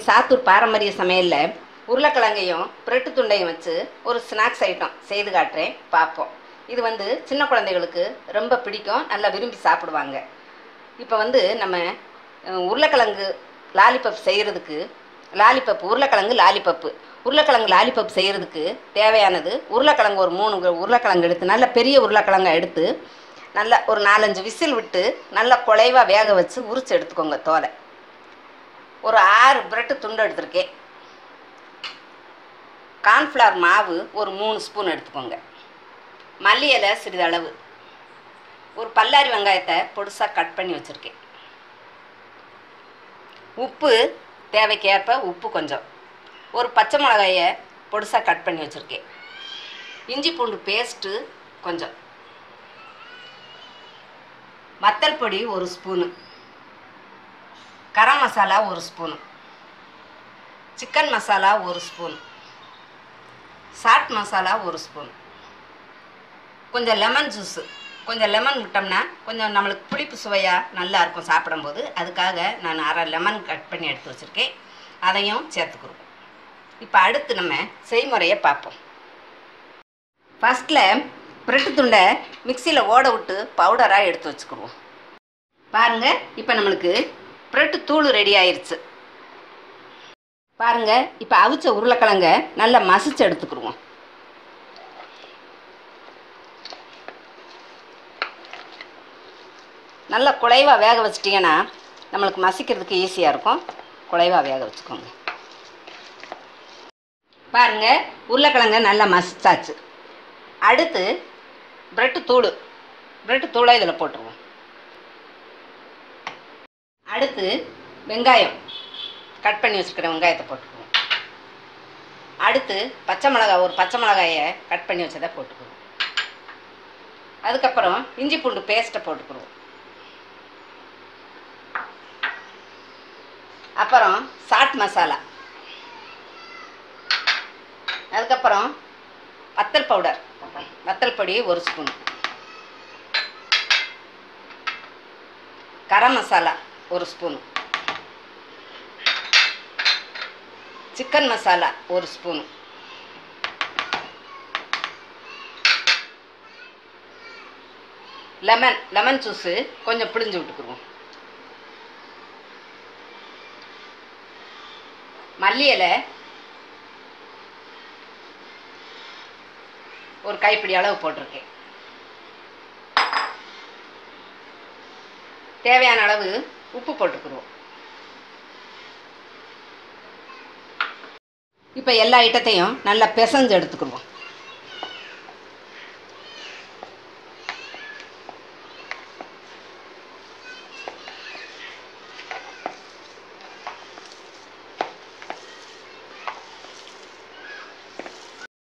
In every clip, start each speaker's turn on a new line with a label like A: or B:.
A: சாத்தூர் பாரம்பரிய சமையலில் உருளைக்கிழங்கையும் பிரெட்டு துண்டையும் வச்சு ஒரு ஸ்நாக்ஸ் ஐட்டம் செய்து காட்டுறேன், பார்ப்போம். இது சின்ன குழந்தைகளுக்கு ரொம்ப பிடிக்கும், நல்லா விரும்பி சாப்பிடுவாங்க. இப்போ நம்ம உருளைக்கிழங்கு லாலிபப் செய்கிறதுக்கு உருளைக்கிழங்கு லாலிபப் செய்கிறதுக்கு தேவையானது உருளைக்கிழங்கு ஒரு 3 உருளைக்கிழங்கு எடுத்து, நல்ல பெரிய உருளைக்கிழங்கை எடுத்து நல்லா ஒரு 4-5 விசில் விட்டு நல்லா குழைவாக வேக வச்சு உரித்து எடுத்துக்கோங்க தோலை. ஒரு 6 பிரெட்டு துண்டு எடுத்துருக்கேன். கார்ன்ஃப்ளவர் மாவு ஒரு 3 ஸ்பூன் எடுத்துக்கோங்க. மல்லி இலை சிறிதளவு, ஒரு பல்லாரி வெங்காயத்தை பொடுசாக கட் பண்ணி வச்சுருக்கேன். உப்பு தேவைக்கேற்ப உப்பு கொஞ்சம், ஒரு பச்சை மிளகாயை பொடுசாக கட் பண்ணி வச்சுருக்கேன். இஞ்சி பூண்டு பேஸ்ட்டு கொஞ்சம், வத்தல் பொடி 1 spoon, garam masala 1 spoon, chicken masala 1 spoon, chaat masala 1 spoon, கொஞ்சம் லெமன் ஜூஸு. கொஞ்சம் லெமன் விட்டோம்னா கொஞ்சம் நம்மளுக்கு புளிப்பு சுவையாக நல்லாயிருக்கும் சாப்பிடும்போது. அதுக்காக நான் 1/2 லெமன் கட் பண்ணி எடுத்து வச்சுருக்கேன், அதையும் சேர்த்துக்குருவோம். இப்போ அடுத்து நம்ம செய்முறையை பார்ப்போம். ஃபஸ்ட்டில் பிரெட்டு துண்டை மிக்சியில் ஓட விட்டு பவுடராக எடுத்து வச்சுக்குருவோம். பாருங்கள், இப்போ நம்மளுக்கு பிரெட்டு தூள் ரெடி ஆயிடுச்சு. பாருங்கள், இப்போ அவிச்ச உருளைக்கிழங்க நல்லா மசிச்சு எடுத்துக்கிடுவோம். நல்லா குழைவாக வேக வச்சிட்டிங்கன்னா நம்மளுக்கு மசிக்கிறதுக்கு ஈஸியாக இருக்கும். குழைவாக வேக வச்சுக்கோங்க. பாருங்கள், உருளைக்கிழங்க நல்லா மசிச்சாச்சு. அடுத்து பிரெட்டு தூளை இதில் போட்டுருவோம். அடுத்து வெங்காயம் கட் பண்ணி வச்சுக்கிற வெங்காயத்தை போட்டுக்குவோம். அடுத்து ஒரு பச்சை மிளகாயை கட் பண்ணி வச்சதை போட்டுக்குவோம். அதுக்கப்புறம் இஞ்சி பூண்டு பேஸ்ட்டை போட்டுக்குவோம். அப்புறம் சாட் மசாலா, அதுக்கப்புறம் வத்தல் பொடி 1 spoon, garam masala 1 spoon, chicken masala 1 spoon, lemon juice கொஞ்சம் பிழிஞ்சு விட்டுக்குருவோம். மல்லி இலை ஒரு கைப்பிடி அளவு போட்டிருக்கேன். தேவையான அளவு உப்பு போட்டுக்குருவோம். இப்போ எல்லா ஐட்டத்தையும் நல்லா பிசைஞ்சு எடுத்துக்குருவோம்.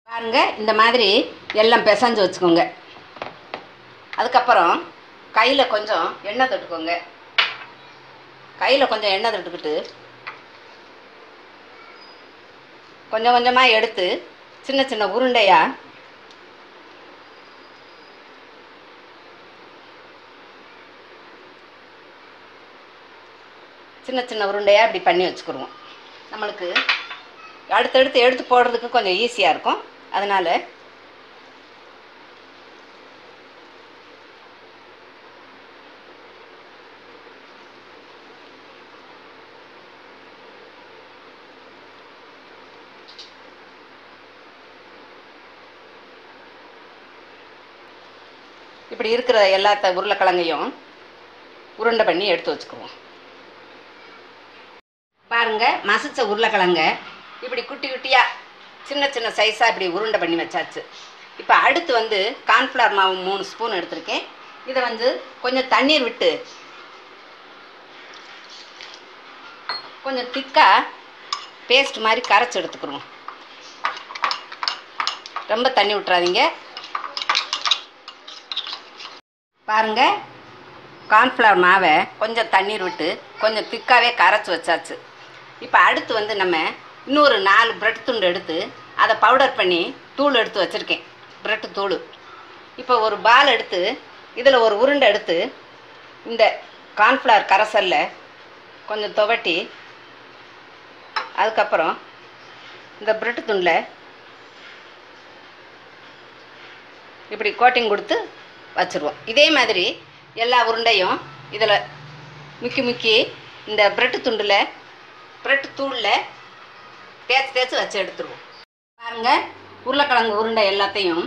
A: பாருங்க, இந்த மாதிரி எல்லாம் பிசைஞ்சு வச்சுக்கோங்க. அதுக்கப்புறம் கையில் கொஞ்சம் எண்ணெய் தொட்டுக்கோங்க. கையில் கொஞ்சம் எண்ணெய் தொட்டுக்கிட்டு கொஞ்சம் கொஞ்சமாக எடுத்து சின்ன சின்ன உருண்டையாக இப்படி பண்ணி வச்சுக்கிடுவோம். நம்மளுக்கு அடுத்தடுத்து எடுத்து போடுறதுக்கு கொஞ்சம் ஈஸியாக இருக்கும். அதனால் இப்படி இருக்கிற எல்லா உருளைக்கிழங்கையும் உருண்டை பண்ணி எடுத்து வச்சுக்குவோம். பாருங்கள், மசிச்ச உருளைக்கிழங்க இப்படி குட்டி குட்டியாக சின்ன சின்ன சைஸாக இப்படி உருண்டை பண்ணி வச்சாச்சு. இப்போ அடுத்து கார்ன்ஃப்ளவர் மாவு 3 ஸ்பூன் எடுத்திருக்கேன். இதை கொஞ்சம் தண்ணீர் விட்டு கொஞ்சம் திக்காக பேஸ்ட் மாதிரி கரைச்சி எடுத்துக்கிடுவோம். ரொம்ப தண்ணி விட்டுறாதீங்க. பாருங்கள், கார்ன்ஃப்ளவர் மாவை கொஞ்சம் தண்ணீர் விட்டு கொஞ்சம் திக்காகவே கரைச்சி வச்சாச்சு. இப்போ அடுத்து நம்ம இன்னொரு 4 பிரெட் துண்டு எடுத்து அதை பவுடர் பண்ணி தூள் எடுத்து வச்சுருக்கேன், பிரெட்டு தூள். இப்போ ஒரு பால் எடுத்து இதில் ஒரு உருண்டை எடுத்து இந்த கார்ன்ஃப்ளவர் கரைசலில் கொஞ்சம் துவட்டி அதுக்கப்புறம் இந்த பிரெட்டு துண்டில் இப்படி கோட்டிங் கொடுத்து வச்சுருவோம். இதே மாதிரி எல்லா உருண்டையும் இதில் முக்கி இந்த பிரெட்டு துண்டில் பிரெட்டு தூளில் தேய்ச்சி வச்சு எடுத்துருவோம். பாருங்கள், உருளைக்கிழங்கு உருண்டை எல்லாத்தையும்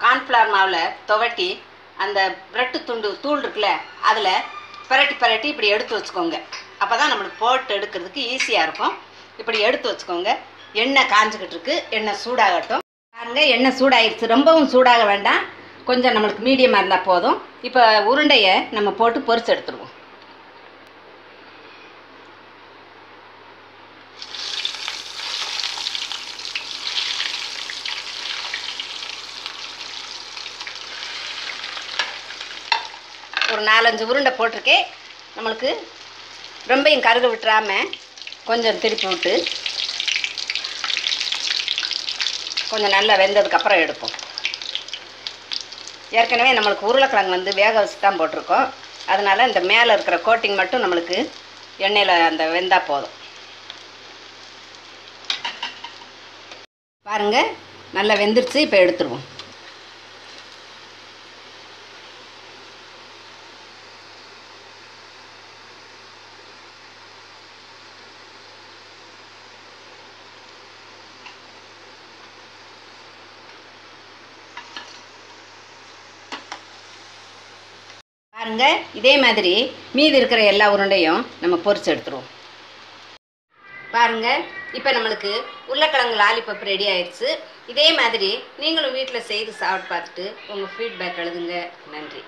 A: கார்ன்ஃப்ளவர் மாவில் துவட்டி அந்த பிரெட்டு தூள் இருக்குல்ல அதில் பரட்டி இப்படி எடுத்து வச்சுக்கோங்க. அப்போ தான் நம்மளுக்கு போட்டு எடுக்கிறதுக்கு ஈஸியாக இருக்கும். இப்படி எடுத்து வச்சுக்கோங்க. எண்ணெய் காஞ்சிக்கிட்டு இருக்கு, எண்ணெய் சூடாகட்டும். பாருங்கள், எண்ணெய் சூடாகிடுச்சு. ரொம்பவும் சூடாக வேண்டாம், கொஞ்சம் நம்மளுக்கு மீடியமாக இருந்தால் போதும். இப்போ உருண்டையை நம்ம போட்டு பொரிச்சு எடுத்துருவோம். ஒரு 4-5 உருண்டை போட்டிருக்கேன். நம்மளுக்கு ரொம்பையும் கருக விட்டுறாமல் கொஞ்சம் திருப்பி விட்டு கொஞ்சம் நல்லா வெந்ததுக்கப்புறம் எடுப்போம். ஏற்கனவே நம்மளுக்கு உருளைக்கிழங்கு வேக வச்சு தான் போட்டிருக்கோம். அதனால் இந்த மேலே இருக்கிற கோட்டிங் மட்டும் நம்மளுக்கு எண்ணெயில் அந்த வெந்தால் போதும். பாருங்கள், நல்லா வெந்துருச்சு. இப்போ எடுத்துருவோம். பாருங்க, இதே மாதிரி மீதி இருக்கிற எல்லா உருண்டையும் நம்ம பொரிச்சு எடுத்துருவோம். பாருங்க, இப்போ நம்மளுக்கு உருளைக்கிழங்கு லாலிபப் ரெடி ஆயிடுச்சு. இதே மாதிரி நீங்களும் வீட்டில் செய்து சாப்பிட்டு பார்த்துட்டு உங்கள் ஃபீட்பேக் எழுதுங்க. நன்றி.